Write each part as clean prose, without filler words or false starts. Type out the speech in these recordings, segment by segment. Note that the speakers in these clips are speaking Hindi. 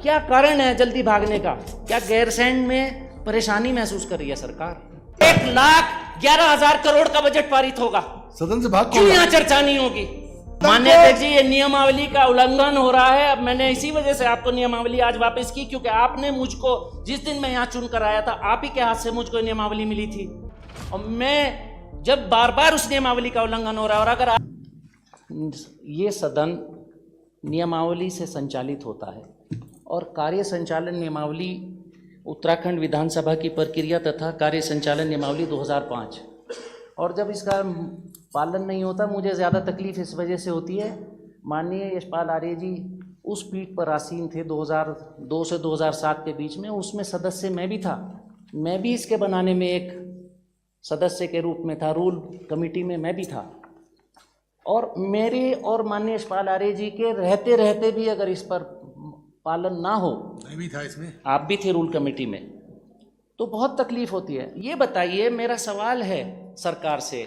क्या कारण है जल्दी भागने का? क्या गैरसैंण में परेशानी महसूस कर रही है सरकार? 1,11,000 करोड़ का बजट पारित होगा, सदन से भाग क्यों यहाँ चर्चा नहीं होगी? माननीय अध्यक्ष जी, ये नियमावली का उल्लंघन हो रहा है। अब मैंने इसी वजह से आपको नियमावली आज वापस की, क्योंकि आपने मुझको, जिस दिन मैं यहाँ चुनकर आया था, आप ही के हाथ से मुझको नियमावली मिली थी। और मैं जब बार बार उस नियमावली का उल्लंघन हो रहा है, और अगर ये सदन नियमावली से संचालित होता है और कार्य संचालन नियमावली उत्तराखंड विधानसभा की प्रक्रिया तथा कार्य संचालन नियमावली 2005, और जब इसका पालन नहीं होता, मुझे ज़्यादा तकलीफ इस वजह से होती है। माननीय यशपाल आर्य जी उस पीठ पर आसीन थे 2002 से 2007 के बीच में, उसमें सदस्य मैं भी था। मैं भी इसके बनाने में एक सदस्य के रूप में था, रूल कमेटी में मैं भी था। और मेरे और माननीय यशपाल आर्य जी के रहते रहते भी अगर इस पर पालन ना हो, मैं भी था इसमें, आप भी थे रूल कमेटी में, तो बहुत तकलीफ होती है। ये बताइए, मेरा सवाल है सरकार से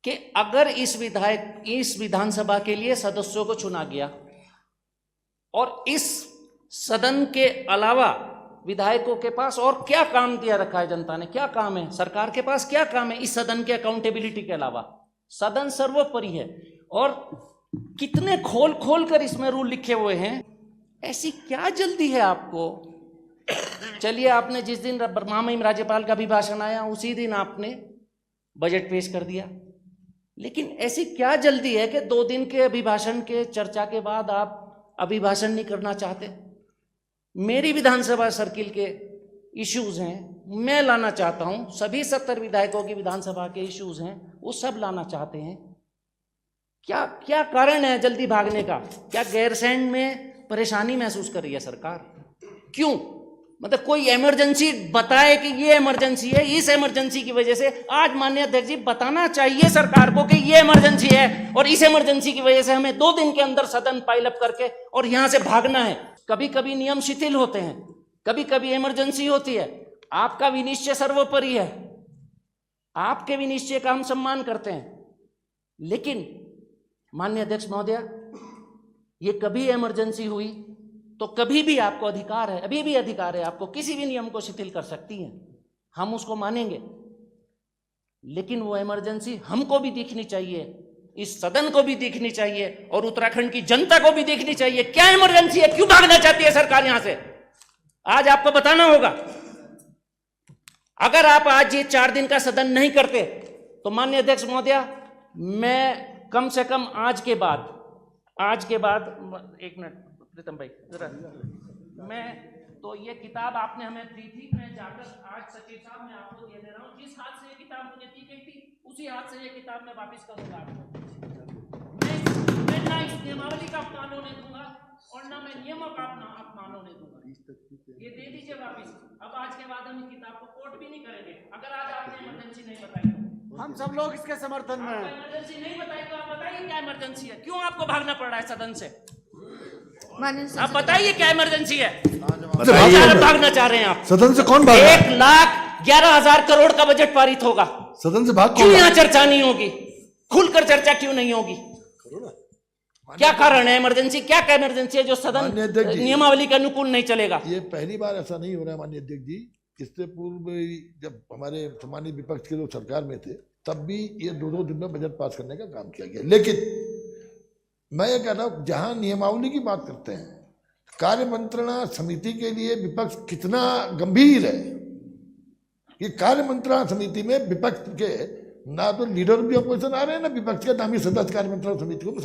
कि अगर इस विधानसभा के लिए सदस्यों को चुना गया और इस सदन के अलावा विधायकों के पास और क्या काम दिया रखा है जनता ने? क्या काम है सरकार के पास? क्या काम है इस सदन के अकाउंटेबिलिटी के अलावा? सदन सर्वोपरि है, और कितने खोल खोल कर इसमें रूल लिखे हुए हैं। ऐसी क्या जल्दी है आपको? चलिए, आपने जिस दिन महामहिम राज्यपाल का अभिभाषण आया उसी दिन आपने बजट पेश कर दिया, लेकिन ऐसी क्या जल्दी है कि 2 दिन के अभिभाषण के चर्चा के बाद आप अभिभाषण नहीं करना चाहते? मेरी विधानसभा सर्किल के इश्यूज हैं, मैं लाना चाहता हूं, सभी 70 विधायकों की विधानसभा के इश्यूज हैं, वो सब लाना चाहते हैं। क्या कारण है जल्दी भागने का? क्या गैरसैंण में परेशानी महसूस कर रही है सरकार? क्यों? मतलब कोई इमरजेंसी बताए कि ये इमरजेंसी है, इस इमरजेंसी की वजह से। आज माननीय अध्यक्ष जी, बताना चाहिए सरकार को कि ये इमरजेंसी है और इस इमरजेंसी की वजह से हमें 2 दिन के अंदर सदन पाइल अप करके और यहां से भागना है। कभी कभी नियम शिथिल होते हैं, कभी कभी इमरजेंसी होती है। आपका विनिश्चय सर्वोपरि है, आपके विनिश्चय का हम सम्मान करते हैं, लेकिन माननीय अध्यक्ष महोदय, ये कभी इमरजेंसी हुई तो कभी भी आपको अधिकार है, अभी भी अधिकार है, आपको किसी भी नियम को शिथिल कर सकती हैं, हम उसको मानेंगे। लेकिन वो इमरजेंसी हमको भी दिखनी चाहिए, इस सदन को भी दिखनी चाहिए, और उत्तराखंड की जनता को भी दिखनी चाहिए। क्या इमरजेंसी है? क्यों भागना चाहती है सरकार यहां से? आज आपको बताना होगा। अगर आप आज ये 4 दिन का सदन नहीं करते तो माननीय अध्यक्ष महोदय, मैं कम से कम आज के बाद एक मिनट प्रीतम भाई जरा, मैं तो ये किताब आपने हमें दी थी, मैं जाकर आज सचिव साहब मैं आपको दे रहा हूँ। जिस हाथ से ये किताब मुझे दी गई थी उसी हाथ से ये किताब मैं वापस करूंगा आपको। मैं ना इस नियमावली का अपमान होने दूंगा और ना मैं नियमों का अपमान होने दूंगा। ये दे दीजिए वापस। अब आज के बाद हम इस किताब को कोर्ट भी नहीं करेंगे। अगर आज आपने इमरजेंसी नहीं बताई तो हम सब लोग इसके समर्थन में हैं। इमरजेंसी नहीं बताई तो आप बताइए क्या इमरजेंसी है? क्यों आपको भागना पड़ रहा है सदन से? आप बताइए क्या इमरजेंसी है? भागना चाह रहे हैं आप सदन से? कौन भाग? 1,11,000 करोड़ का बजट पारित होगा, सदन से भाग क्यों यहाँ चर्चा नहीं होगी? खुलकर चर्चा क्यों नहीं होगी? क्या कारण है? इमरजेंसी क्या इमरजेंसी है जो सदन नियमावली के अनुकूल नहीं चलेगा? ये पहली बार ऐसा नहीं हो रहा है माननीय अध्यक्ष जी। इससे पूर्व जब हमारे सामान्य विपक्ष के लोग सरकार में थे, तब भी ये 2-2 दिन में बजट पास करने का काम किया गया। लेकिन मैं ये कह रहा हूं, जहां नियमावली की बात करते हैं, कार्य मंत्रणा समिति के लिए विपक्ष कितना गंभीर है। ये कार्य मंत्रणा समिति में विपक्ष के ना तो लीडर भी अपोजिशन आ रहे हैं, ना विपक्ष के नामी सदस्य कार्य मंत्रणा समिति को